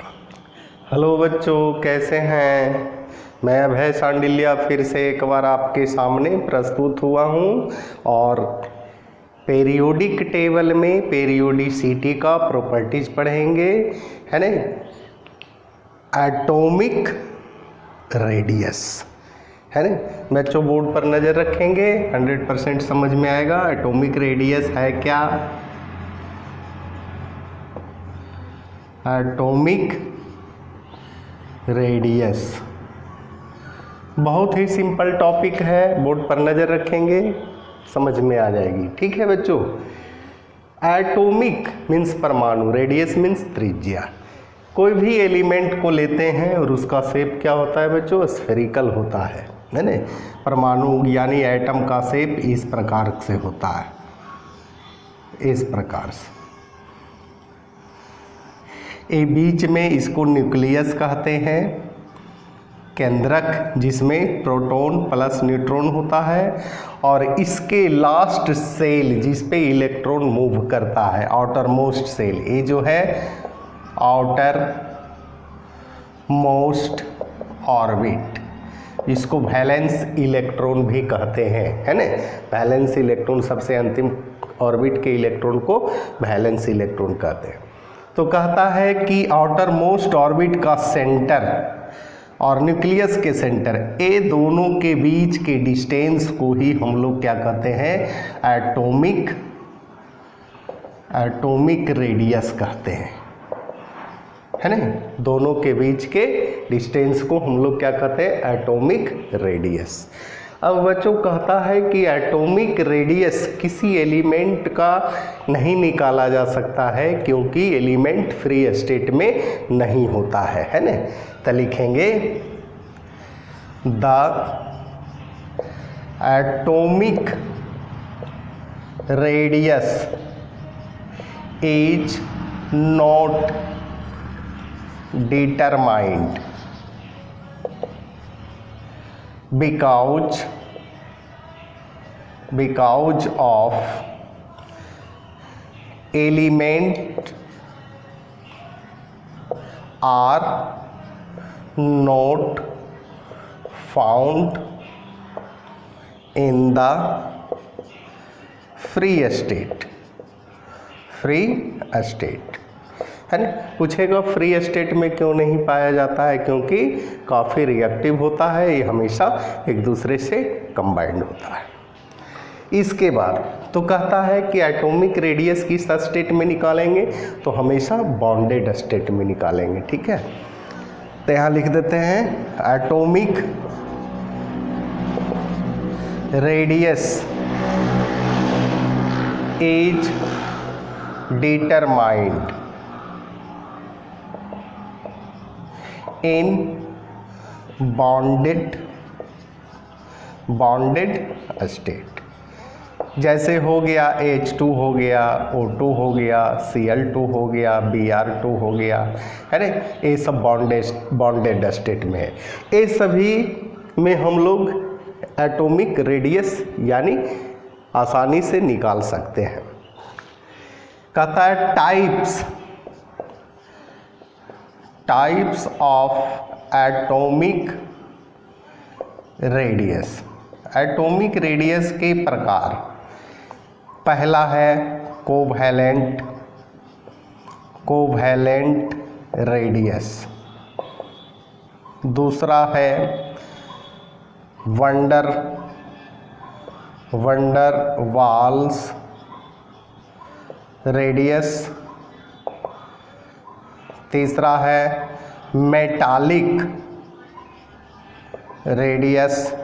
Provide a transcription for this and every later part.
Hello बच्चों, कैसे हैं। मैं अभय सांडिल्या फिर से एक बार आपके सामने प्रस्तुत हुआ हूं और पीरियोडिक टेबल में पीरियोडिसिटी का प्रॉपर्टीज पढ़ेंगे, है ना। एटॉमिक रेडियस, है ना बच्चों। बोर्ड पर नज़र रखेंगे, 100% समझ में आएगा। एटॉमिक रेडियस है क्या? एटॉमिक रेडियस बहुत ही सिंपल टॉपिक है, बोर्ड पर नज़र रखेंगे, समझ में आ जाएगी। ठीक है बच्चों। एटॉमिक मीन्स परमाणु, रेडियस मीन्स त्रिज्या। कोई भी एलिमेंट को लेते हैं और उसका शेप क्या होता है बच्चों? स्फेरिकल होता है ना। परमाणु यानी एटम का शेप इस प्रकार से होता है, इस प्रकार से। ये बीच में इसको न्यूक्लियस कहते हैं, केंद्रक जिसमें प्रोटॉन प्लस न्यूट्रॉन होता है, और इसके लास्ट सेल जिस पे इलेक्ट्रॉन मूव करता है, आउटर मोस्ट सेल, ये जो है आउटर मोस्ट ऑर्बिट, इसको वैलेंस इलेक्ट्रॉन भी कहते हैं, है ना। वैलेंस इलेक्ट्रॉन, सबसे अंतिम ऑर्बिट के इलेक्ट्रॉन को वैलेंस इलेक्ट्रॉन कहते हैं। तो कहता है कि आउटर मोस्ट ऑर्बिट का सेंटर और न्यूक्लियस के सेंटर, ये दोनों के बीच के डिस्टेंस को ही हम लोग क्या कहते हैं? एटॉमिक रेडियस कहते हैं, है ना। दोनों के बीच के डिस्टेंस को हम लोग क्या कहते हैं? Atomic radius. अब बच्चों कहता है कि एटॉमिक रेडियस किसी एलिमेंट का नहीं निकाला जा सकता है, क्योंकि एलिमेंट फ्री स्टेट में नहीं होता है ना। तो लिखेंगे the atomic radius is not determined because of element are not found in the free state, है ना। पूछेगा फ्री स्टेट में क्यों नहीं पाया जाता है? क्योंकि काफ़ी रिएक्टिव होता है, ये हमेशा एक दूसरे से कंबाइंड होता है। इसके बाद तो कहता है कि एटॉमिक रेडियस किस स्टेट में निकालेंगे? तो हमेशा बॉन्डेड स्टेट में निकालेंगे, ठीक है। तो यहाँ लिख देते हैं atomic radius is determined in bonded state. जैसे हो गया H2 हो गया, O2 हो गया, Cl2 हो गया, Br2 हो गया, है ना। ये सब बॉन्डेड स्टेट में है। ये सभी में हम लोग एटॉमिक रेडियस यानी आसानी से निकाल सकते हैं। कहता है types of atomic radius. Atomic radius के प्रकार, पहला है कोवैलेंट रेडियस, दूसरा है वंडर वाल्स रेडियस, तीसरा है मेटालिक रेडियस,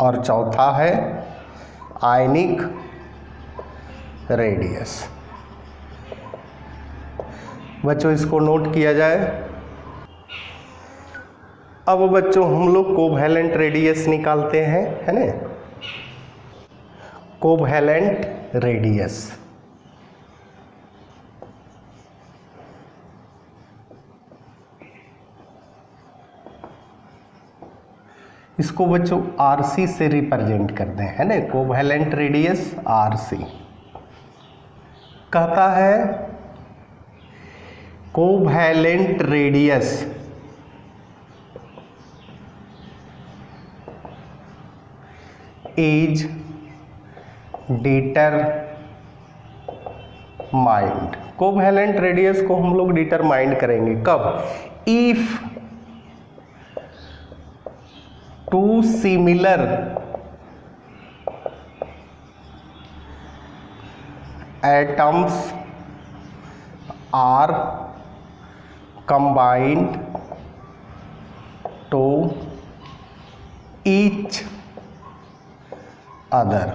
और चौथा है आयनिक रेडियस। बच्चों इसको नोट किया जाए। अब बच्चों हम लोग कोवैलेंट रेडियस निकालते हैं, है ना। कोवैलेंट रेडियस, इसको बच्चों RC से रिप्रेजेंट करते हैं ना, कोवैलेंट रेडियस RC। कहता है covalent radius is determined. Covalent radius को हम लोग डिटरमाइंड करेंगे कब? If two similar atoms are combined to each other,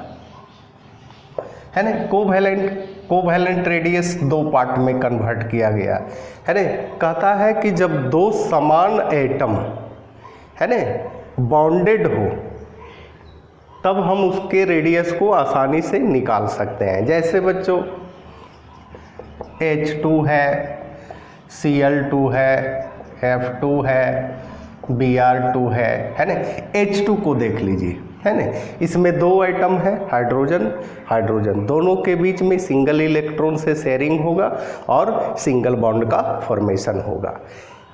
है ना। कोवैलेंट रेडियस दो पार्ट में कन्वर्ट किया गया है ना। कहता है कि जब दो समान एटम है ना बॉन्डेड हो तब हम उसके रेडियस को आसानी से निकाल सकते हैं। जैसे बच्चों H2 है, Cl2 है, F2 है, Br2 है ना। H2 को देख लीजिए है ना, इसमें दो एटम है हाइड्रोजन, दोनों के बीच में सिंगल इलेक्ट्रॉन से शेयरिंग होगा और सिंगल बॉन्ड का फॉर्मेशन होगा।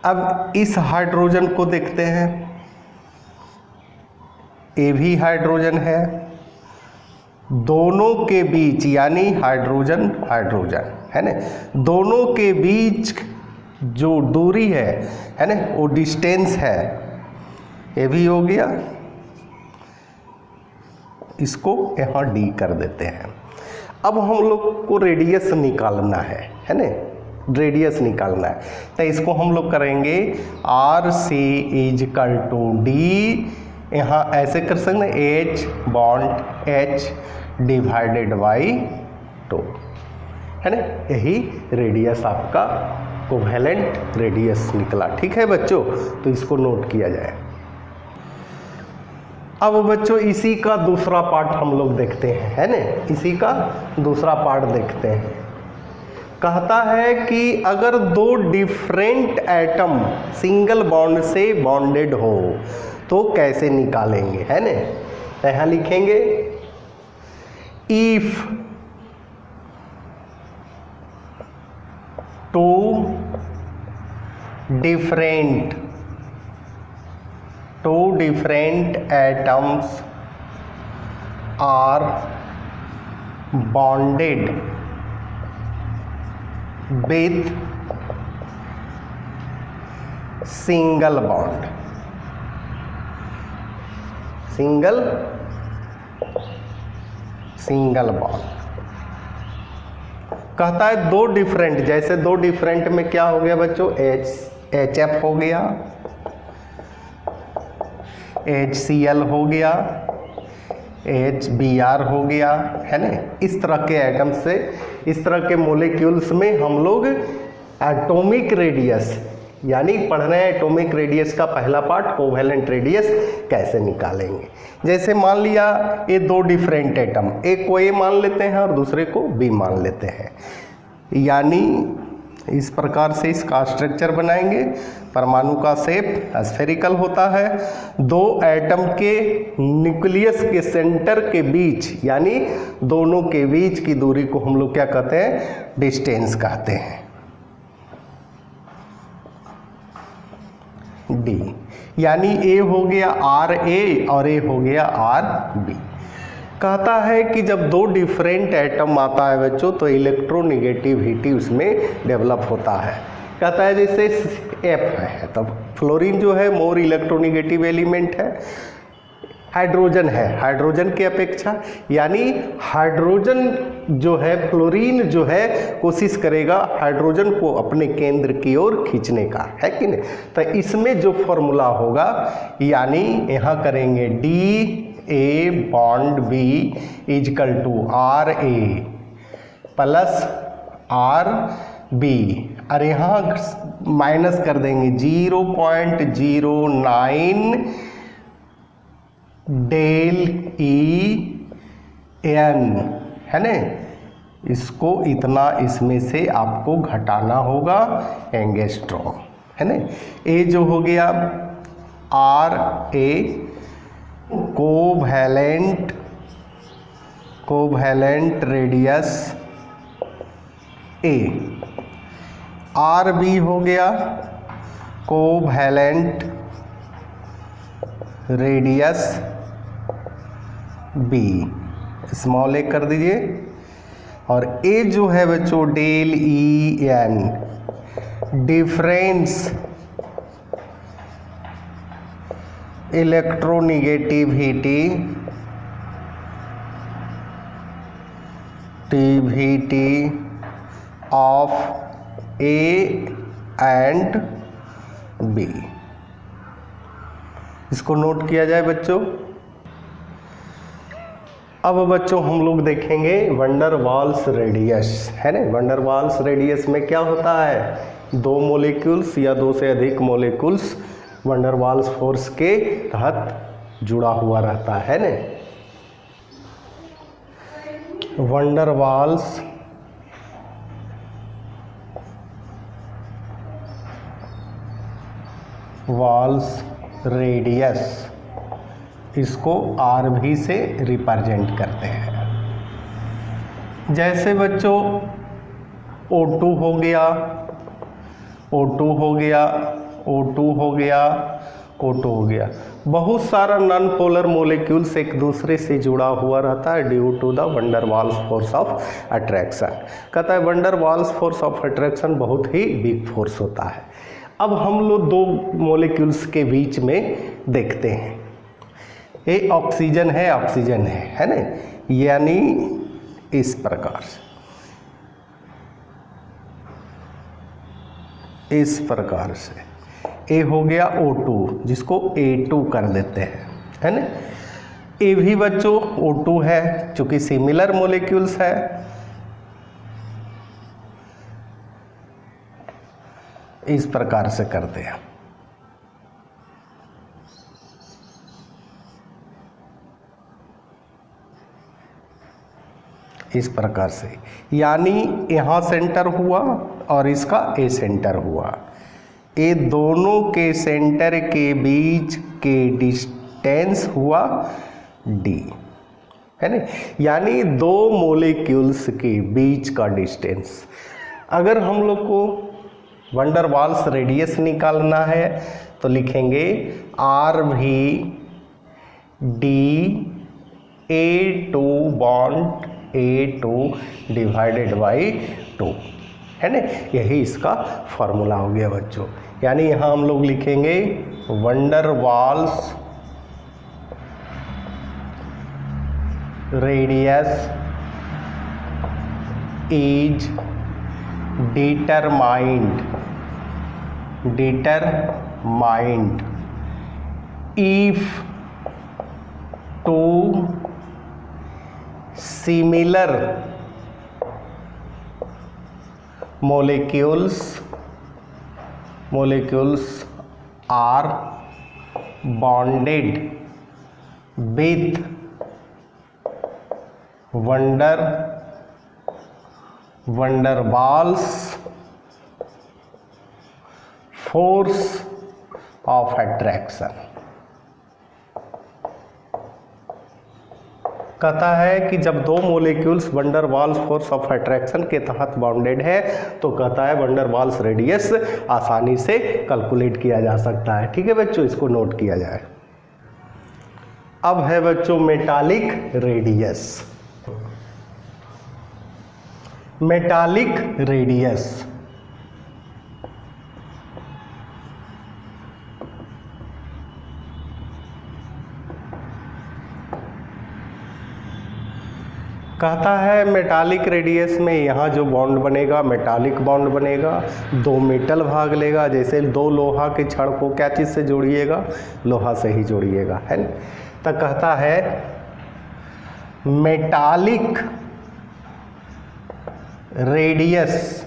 अब इस हाइड्रोजन को देखते हैं, ये भी हाइड्रोजन है, दोनों के बीच यानी हाइड्रोजन है ना, दोनों के बीच जो दूरी है ना वो डिस्टेंस है, ये भी हो गया। इसको यहाँ डी कर देते हैं। अब हम लोग को रेडियस निकालना है ना, रेडियस निकालना है तो इसको हम लोग करेंगे R C is equal to D, यहाँ ऐसे कर सकते हैं H bond H divided by 2 है ना। यही रेडियस आपका कोवैलेंट रेडियस निकला। ठीक है बच्चों, तो इसको नोट किया जाए। अब बच्चों इसी का दूसरा पार्ट हम लोग देखते हैं है ना, इसी का दूसरा पार्ट देखते हैं। कहता है कि अगर दो डिफरेंट एटम सिंगल बॉन्ड से बॉन्डेड हो तो कैसे निकालेंगे है ना। यहाँ लिखेंगे if two different atoms are bonded with single bond, single bond। कहता है दो डिफरेंट, जैसे दो डिफरेंट में क्या हो गया बच्चों, HF हो गया, HCl हो गया, HBr हो गया है ना। इस तरह के एटम से, इस तरह के मोलिक्यूल्स में हम लोग एटॉमिक रेडियस यानी पढ़ रहे हैं एटॉमिक रेडियस का पहला पार्ट कोवैलेंट रेडियस कैसे निकालेंगे। जैसे मान लिया ये दो डिफरेंट एटम, एक को ए मान लेते हैं और दूसरे को बी मान लेते हैं, यानी इस प्रकार से इसका स्ट्रक्चर बनाएंगे। परमाणु का शेप स्फेरिकल होता है। दो एटम के न्यूक्लियस के सेंटर के बीच यानी दोनों के बीच की दूरी को हम लोग क्या कहते हैं, डिस्टेंस कहते हैं, डी। यानी ए हो गया आर ए और ए हो गया आर बी। कहता है कि जब दो डिफरेंट एटम आता है बच्चों तो इलेक्ट्रोनिगेटिविटी उसमें डेवलप होता है। कहता है जैसे एफ है तब फ्लोरीन जो है मोर इलेक्ट्रोनिगेटिव एलिमेंट है, हाइड्रोजन है हाइड्रोजन की अपेक्षा, यानी हाइड्रोजन जो है फ्लोरीन जो है कोशिश करेगा हाइड्रोजन को अपने केंद्र की ओर खींचने का, है कि नहीं। तो इसमें जो फॉर्मूला होगा यानी यहाँ करेंगे D A bond B is equal to R A plus R B, और यहाँ माइनस कर देंगे 0.09 डेल ई एन है ना। इसको इतना इसमें से आपको घटाना होगा एंगस्ट्रॉम है ना। ए जो हो गया R A covalent radius A, R B हो गया covalent radius B, small A कर दीजिए। और ए जो है बच्चों del E N, difference electronegativity of A and B, इसको नोट किया जाए बच्चों। अब बच्चों हम लोग देखेंगे वंडर वाल्स रेडियस, है ना। वंडर वाल्स रेडियस में क्या होता है, दो मोलिक्यूल्स या दो से अधिक मोलिक्यूल्स वंडर वाल्स फोर्स के तहत जुड़ा हुआ रहता है ना। वंडर वाल्स रेडियस, इसको आर भी से रिप्रेजेंट करते हैं। जैसे बच्चों O2 हो गया, O2 हो गया, O2 हो गया, O2 हो गया, बहुत सारा नॉन पोलर मोलिक्यूल्स एक दूसरे से जुड़ा हुआ रहता है due to the van der Waals force of attraction. कहता है van der Waals force of attraction बहुत ही बिग फोर्स होता है। अब हम लोग दो मोलिक्यूल्स के बीच में देखते हैं, ये ऑक्सीजन है ना, यानी इस प्रकार से ए हो गया O2, जिसको A2 कर देते हैं, है ना। ए भी बच्चों O2 है, चूंकि सिमिलर मोलिक्यूल्स है। इस प्रकार से करते हैं, इस प्रकार से, यानी यहाँ सेंटर हुआ और इसका ए सेंटर हुआ। ये दोनों के सेंटर के बीच के डिस्टेंस हुआ डी, है ना, यानी दो मोलिक्यूल्स के बीच का डिस्टेंस। अगर हम लोग को वंडर वाल्स रेडियस निकालना है तो लिखेंगे आर भी D A2 bond A2 divided by 2, है ना। यही इसका फॉर्मूला हो गया बच्चों। यानी यहाँ हम लोग लिखेंगे van der Waals radius is determined if two similar molecules are bonded with van der Waals force of attraction. कहता है कि जब दो molecules van der Waals force of attraction के तहत बाउंडेड है तो कहता है वंडर वाल्स रेडियस आसानी से कैलकुलेट किया जा सकता है। ठीक है बच्चों, इसको नोट किया जाए। अब है बच्चों मेटालिक रेडियस। मेटालिक रेडियस कहता है मेटालिक रेडियस में यहाँ जो बॉन्ड बनेगा मेटालिक बॉन्ड बनेगा, दो मेटल भाग लेगा। जैसे दो लोहा के छड़ को क्या चीज़ से जोड़िएगा, लोहा से ही जोड़िएगा, है ना। तो कहता है metallic radius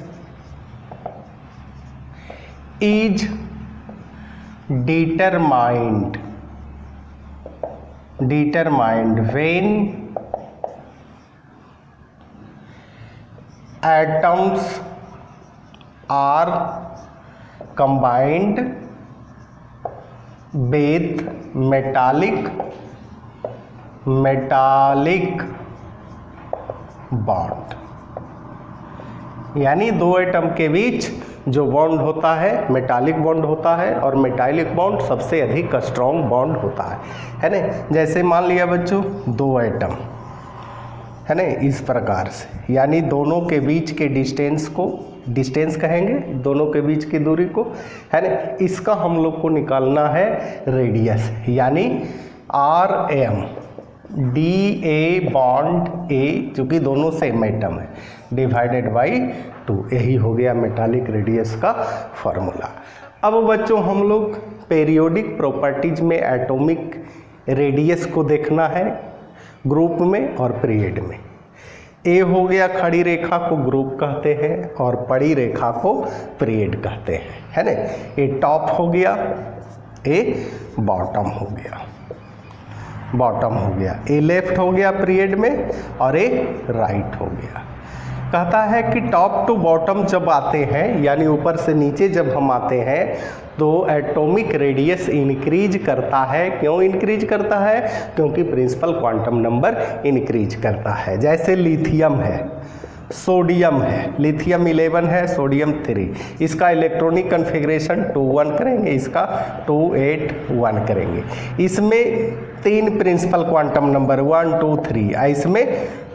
is determined when atoms are combined with metallic bond। यानी दो एटम के बीच जो बॉन्ड होता है मेटालिक बॉन्ड होता है, और मेटालिक बॉन्ड सबसे अधिक स्ट्रॉन्ग बॉन्ड होता है ना। जैसे मान लिया बच्चों दो एटम है ना, इस प्रकार से, यानी दोनों के बीच के डिस्टेंस को डिस्टेंस कहेंगे, दोनों के बीच की दूरी को, है ना। इसका हम लोग को निकालना है रेडियस, यानी R M D A bond A, चूँकि दोनों सेम एटम है, डिवाइडेड बाई 2, यही हो गया मेटालिक रेडियस का फॉर्मूला। अब बच्चों हम लोग पेरियोडिक प्रॉपर्टीज में एटॉमिक रेडियस को देखना है ग्रुप में और पीरियड में। ए हो गया, खड़ी रेखा को ग्रुप कहते हैं और पड़ी रेखा को पीरियड कहते हैं, है ना। ए टॉप हो गया, ए बॉटम हो गया, बॉटम हो गया, ए लेफ्ट हो गया पीरियड में और ए राइट हो गया। कहता है कि टॉप टू बॉटम जब आते हैं, यानी ऊपर से नीचे जब हम आते हैं, तो एटॉमिक रेडियस इंक्रीज करता है। क्यों इंक्रीज करता है? क्योंकि प्रिंसिपल क्वांटम नंबर इंक्रीज करता है। जैसे लिथियम है, सोडियम है, लिथियम 11 है, सोडियम 3, इसका इलेक्ट्रॉनिक कन्फिग्रेशन 2 1 करेंगे, इसका 2 8 1 करेंगे। इसमें 3 प्रिंसिपल क्वांटम नंबर 1 2 3, इसमें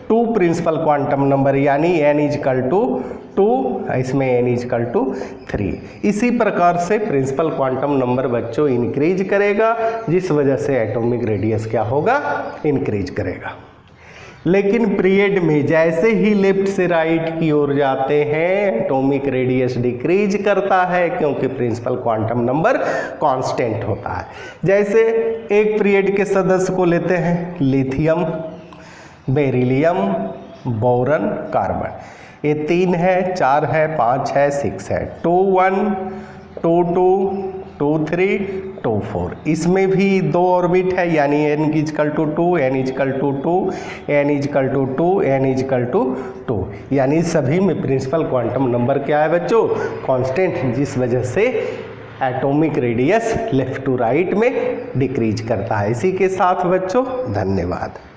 2 प्रिंसिपल क्वांटम नंबर, यानी n इजकल टू 2, इसमें n इजकल टू 3। इसी प्रकार से प्रिंसिपल क्वांटम नंबर बच्चों इंक्रीज करेगा, जिस वजह से एटॉमिक रेडियस क्या होगा? इंक्रीज करेगा। लेकिन पीरियड में जैसे ही लेफ्ट से राइट की ओर जाते हैं, एटॉमिक रेडियस डिक्रीज करता है, क्योंकि प्रिंसिपल क्वांटम नंबर कांस्टेंट होता है। जैसे एक पीरियड के सदस्य को लेते हैं, लिथियम, बेरिलियम, बोरन, कार्बन, ये 3 है, 4 है, 5 है, 6 है, 2 1 2 2 2 3 2 4। इसमें भी 2 ऑर्बिट है, यानी n equal to 2, n equal to 2, n equal to 2, n equal to 2, यानी सभी में प्रिंसिपल क्वांटम नंबर क्या है बच्चों? कांस्टेंट, जिस वजह से atomic radius left to right में डिक्रीज करता है। इसी के साथ बच्चों धन्यवाद।